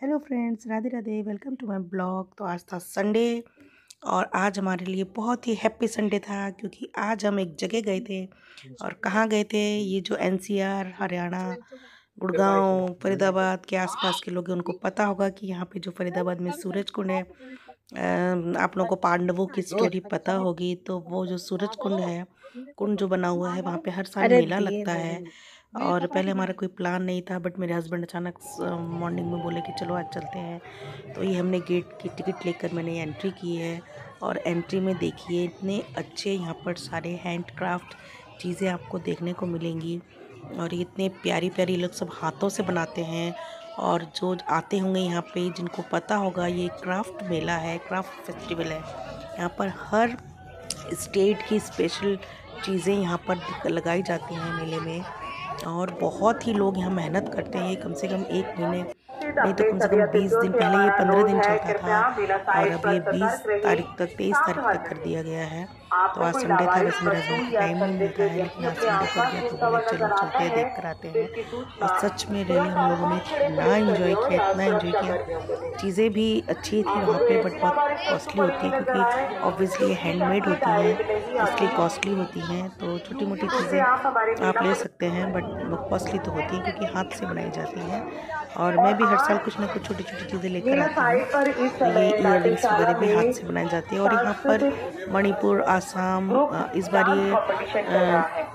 Hello friends, Radhe Radhe. Welcome to my blog. तो आज था संडे और आज हमारे लिए बहुत ही हैप्पी संडे था क्योंकि आज हम एक जगह गए थे। और कहाँ गए थे? ये जो एनसीआर, हरियाणा, गुड़गांव, फरीदाबाद के आसपास के लोग हैं उनको पता होगा कि यहाँ पे जो फरीदाबाद में सूरज कुंड है। आप लोगों को पांडवों की स्टोरी पता होगी। तो वो जो सूरज कुंड है, कुंड जो बना हुआ है, वहाँ पे हर साल अरे मेला दिए लगता है। नहीं। और पहले हमारा कोई प्लान नहीं था, बट मेरे हस्बैंड अचानक मॉर्निंग में बोले कि चलो आज चलते हैं। तो ये हमने गेट की टिकट लेकर मैंने एंट्री की है। और एंट्री में देखिए इतने अच्छे यहाँ पर सारे हैंडक्राफ्ट चीज़ें आपको देखने को मिलेंगी। और ये इतने प्यारी प्यारी लोग सब हाथों से बनाते हैं। और जो आते होंगे यहाँ पे, जिनको पता होगा, ये क्राफ्ट मेला है, क्राफ्ट फेस्टिवल है। यहाँ पर हर स्टेट की स्पेशल चीज़ें यहाँ पर लगाई जाती हैं मेले में। और बहुत ही लोग यहाँ मेहनत करते हैं। कम से कम 1 महीने नहीं तो अपनी कम से कम तबीयत 20 जो दिन कि पहले ये हमारा 15 रोज दिन है, चलता था। कृपया बिना और साइट अब पर ये सतर्क 20 रहिए। तारीख तक, 23 तारीख तक कर दिया गया है। तो आपको आज कोई संडे था, लावारिस वैसे मेरे वस्तु हस्बैंड को या टाइम नहीं मिलता संदिग्ध है, व्यक्ति लेकिन आज अपने संडे पड़ आसपास गया तो घूमता बोले हुआ चलो नजर आता चलते हैं, है देख कर आते तो हैं। इसकी और सूचना सच में रियली तुरंत हम लोगों ने आसपास खड़े इतना पुलिस इंजॉय कर्मियों किया, या इतना इंजॉय सुरक्षा किया। कर्मियों को दें। चीज़ें भी अच्छी थी आपको वहाँ कोई पे, बट ऐसी बहुत लावारिस वस्तु कॉस्टली पड़ी होती है हुई क्योंकि नजर आए ऑब्वियसली जो ये इसकी हैंडमेड शक्ल होती हैं, डायरेक्ट नहीं तो इसलिए आती, कॉस्टली होती हैं। तो छोटी मोटी उससे चीज़ें आप हमारे आप मेला ले पर सकते हैं, बट कॉस्टली तो होती हैं क्योंकि हाथ से बनाई जाती हैं। और और मैं भी हर साल आज कुछ ना कुछ छोटी छोटी चीज़ें लेकर मेला आती हूँ। साइट पर इस तो ये समय इयररिंग्स डाटीशाला वगैरह भी हाथ में से बनाई जाती है। और यहाँ पर सांस्कृतिक मणिपुर, आसाम, ग्रुप इस बार डांस ये कंपटीशन चल रहा है।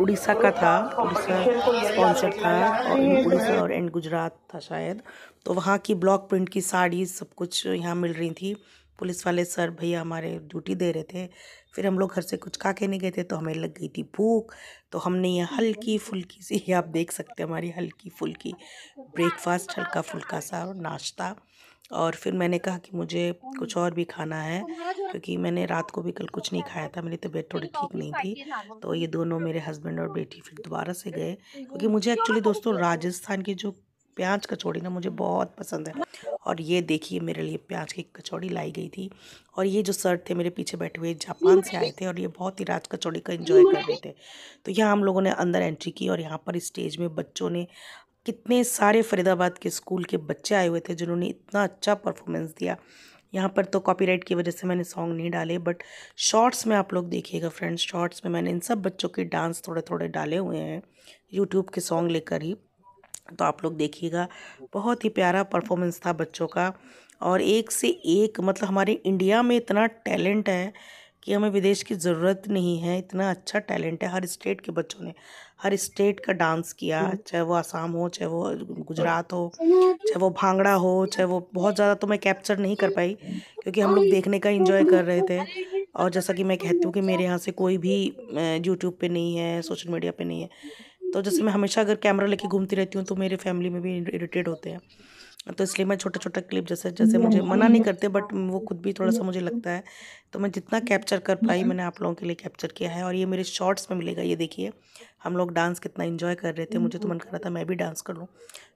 उड़ीसा का ग्रुप था। डांस उड़ीसा कंपटीशन को यदि आप स्पॉन्सर देखना था। चाहते और हैं तो उड़ीसा और एंड गुजरात था शायद। तो वहाँ की ब्लॉक प्रिंट की साड़ी सब कुछ यहाँ मिल रही थी। पुलिस वाले सर भैया हमारे ड्यूटी दे रहे थे। फिर हम लोग घर से कुछ खा के नहीं गए थे, तो हमें लग गई थी भूख। तो हमने ये हल्की फुल्की सी, आप देख सकते हैं हमारी हल्की फुल्की ब्रेकफास्ट, हल्का फुल्का सा नाश्ता। और फिर मैंने कहा कि मुझे कुछ और भी खाना है क्योंकि मैंने रात को भी कल कुछ नहीं खाया था, मेरी तबीयत थोड़ी ठीक नहीं थी। तो ये दोनों, मेरे हस्बैंड और बेटी, फिर दोबारा से गए क्योंकि मुझे एक्चुअली दोस्तों राजस्थान की जो प्याज कचौड़ी ना मुझे बहुत पसंद है। और ये देखिए मेरे लिए प्याज की कचौड़ी लाई गई थी। और ये जो सर थे मेरे पीछे बैठे हुए, जापान से आए थे और ये बहुत ही राज कचौड़ी का एंजॉय कर रहे थे। तो यहाँ हम लोगों ने अंदर एंट्री की और यहाँ पर स्टेज में बच्चों ने, कितने सारे फरीदाबाद के स्कूल के बच्चे आए हुए थे जिन्होंने इतना अच्छा परफॉर्मेंस दिया। यहाँ पर तो कॉपीराइट की वजह से मैंने सॉन्ग नहीं डाले, बट शॉर्ट्स में आप लोग देखिएगा फ्रेंड्स, शॉर्ट्स में मैंने इन सब बच्चों के डांस थोड़े थोड़े डाले हुए हैं यूट्यूब के सॉन्ग लेकर ही। तो आप लोग देखिएगा, बहुत ही प्यारा परफॉर्मेंस था बच्चों का। और एक से एक, मतलब हमारे इंडिया में इतना टैलेंट है कि हमें विदेश की ज़रूरत नहीं है। इतना अच्छा टैलेंट है, हर स्टेट के बच्चों ने हर स्टेट का डांस किया, चाहे वो आसाम हो, चाहे वो गुजरात हो, चाहे वो भांगड़ा हो, चाहे वो, बहुत ज़्यादा तो मैं कैप्चर नहीं कर पाई क्योंकि हम लोग देखने का एंजॉय कर रहे थे। और जैसा कि मैं कहती हूँ कि मेरे यहाँ से कोई भी यूट्यूब पे नहीं है, सोशल मीडिया पे नहीं है। तो जैसे मैं हमेशा अगर कैमरा लेके घूमती रहती हूँ तो मेरे फैमिली में भी इरिटेट होते हैं। तो इसलिए मैं छोटा छोटा क्लिप, जैसे जैसे मुझे मना नहीं करते, बट वो खुद भी थोड़ा सा मुझे लगता है, तो मैं जितना कैप्चर कर पाई मैंने आप लोगों के लिए कैप्चर किया है। और ये मेरे शॉर्ट्स में मिलेगा। ये देखिए हम लोग डांस कितना एंजॉय कर रहे थे। मुझे तो मन कर रहा था मैं भी डांस कर लूँ,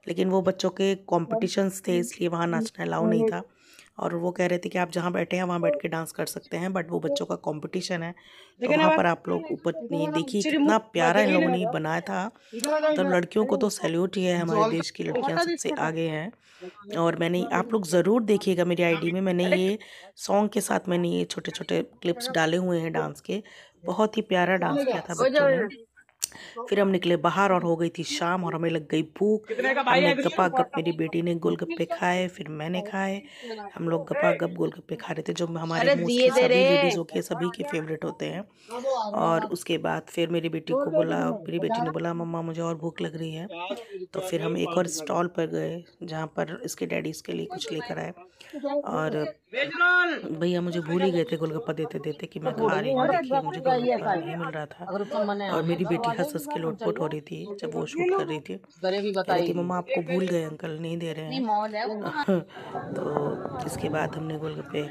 लेकिन वो बच्चों के कॉम्पिटिशन्स थे इसलिए वहाँ नाचना अलाउ नहीं था। और वो कह रहे थे कि आप जहाँ बैठे हैं वहाँ बैठ के डांस कर सकते हैं, बट वो बच्चों का कंपटीशन है। तो वहाँ पर आप लोग ऊपर ये देखिए कितना प्यारा इन लोगों ने ये बनाया था। मतलब लड़कियों को तो सैल्यूट ही है, हमारे देश की लड़कियाँ सबसे आगे हैं। और मैंने, आप लोग ज़रूर देखिएगा मेरी आईडी में, मैंने ये सॉन्ग के साथ मैंने ये छोटे छोटे क्लिप्स डाले हुए हैं डांस के। बहुत ही प्यारा डांस किया था बच्चों ने। फिर हम निकले बाहर और हो गई थी शाम और हमें लग गई भूख। हमने गपागप, मेरी बेटी ने गोलगप्पे खाए, फिर मैंने खाए। हम लोग गपागप गोलगप्पे खा रहे थे जो हमारे अरे दिए मोस्टली दे रे। सभी लेडीज़ों के, सभी के फेवरेट होते हैं। और उसके बाद फिर मेरी बेटी को बोला, मेरी बेटी ने बोला मम्मा मुझे और भूख लग रही है। तो फिर हम एक और स्टॉल पर गए जहाँ पर इसके डैडी इसके लिए कुछ लेकर आए। और भैया मुझे भूल ही गए थे गोलगप्पा देते देते कि मैं खा रही हूँ। देखिए मुझे गोलगप्पा नहीं मिल रहा था। और मेरी बेटी हंस हंस के लोटपोट हो रही थी जब वो शूट कर रही थी, कह रही थी मम्मा आपको भूल गए अंकल, नहीं दे रहे हैं। तो इसके बाद हमने गोलगप्पे,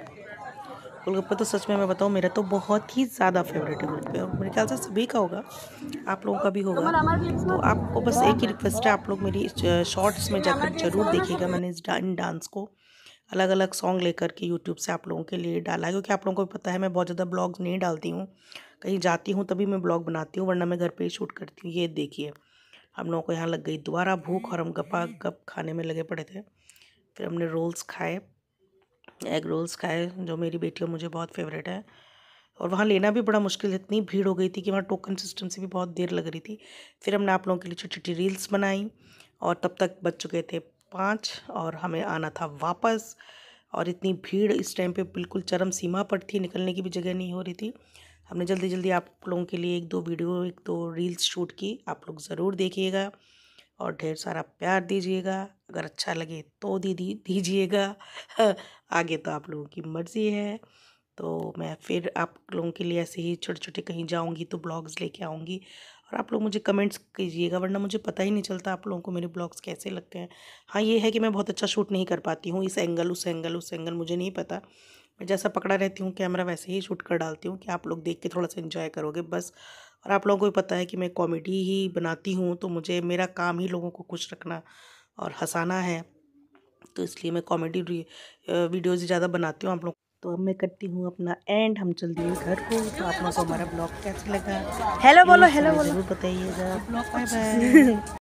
गोलगप्पे तो सच में मैं बताऊँ मेरा तो बहुत ही ज़्यादा फेवरेट है गोलगप्पे, और मेरे ख्याल से सभी का होगा, आप लोगों का भी होगा। तो आपको बस एक ही रिक्वेस्ट है, आप लोग मेरी शॉर्ट्स में जाकर ज़रूर देखिएगा। मैंने इन डांस को अलग अलग सॉन्ग लेकर के यूट्यूब से आप लोगों के लिए डाला है क्योंकि आप लोगों को पता है मैं बहुत ज़्यादा ब्लॉग्स नहीं डालती हूँ। कहीं जाती हूँ तभी मैं ब्लॉग बनाती हूँ, वरना मैं घर पे ही शूट करती हूँ। ये देखिए हम लोगों को यहाँ लग गई दोबारा भूख और हम गपा गप खाने में लगे पड़े थे। फिर हमने रोल्स खाए, एग रोल्स खाए जो मेरी बेटी और मुझे बहुत फेवरेट है। और वहाँ लेना भी बड़ा मुश्किल, इतनी भीड़ हो गई थी कि वहाँ टोकन सिस्टम से भी बहुत देर लग रही थी। फिर हमने आप लोगों के लिए छोटी छोटी रील्स बनाई और तब तक बज चुके थे 5 और हमें आना था वापस। और इतनी भीड़ इस टाइम पे बिल्कुल चरम सीमा पर थी, निकलने की भी जगह नहीं हो रही थी। हमने जल्दी जल्दी आप लोगों के लिए 1-2 वीडियो 1-2 रील्स शूट की, आप लोग ज़रूर देखिएगा और ढेर सारा प्यार दीजिएगा। अगर अच्छा लगे तो दीजिएगा आगे तो आप लोगों की मर्ज़ी है। तो मैं फिर आप लोगों के लिए ऐसे ही छोटे छोटे कहीं जाऊंगी तो ब्लॉग्स लेके आऊँगी और आप लोग मुझे कमेंट्स कीजिएगा, वरना मुझे पता ही नहीं चलता आप लोगों को मेरे ब्लॉग्स कैसे लगते हैं। हाँ, ये है कि मैं बहुत अच्छा शूट नहीं कर पाती हूँ, इस एंगल उस एंगल उस एंगल मुझे नहीं पता। मैं जैसा पकड़ा रहती हूँ कैमरा वैसे ही शूट कर डालती हूँ कि आप लोग देख के थोड़ा सा एंजॉय करोगे बस। और आप लोगों को भी पता है कि मैं कॉमेडी ही बनाती हूँ, तो मुझे मेरा काम ही लोगों को खुश रखना और हंसाना है, तो इसलिए मैं कॉमेडी वीडियोज़ ज़्यादा बनाती हूँ आप लोग। तो अब मैं करती हूँ अपना एंड, हम चल दिए घर को। तो आप लोगों को हमारा ब्लॉग कैसा लगा हेलो बोलो, प्लीज़ हेलो हमें बोलो। ज़रूर बताइएगा। Bye bye.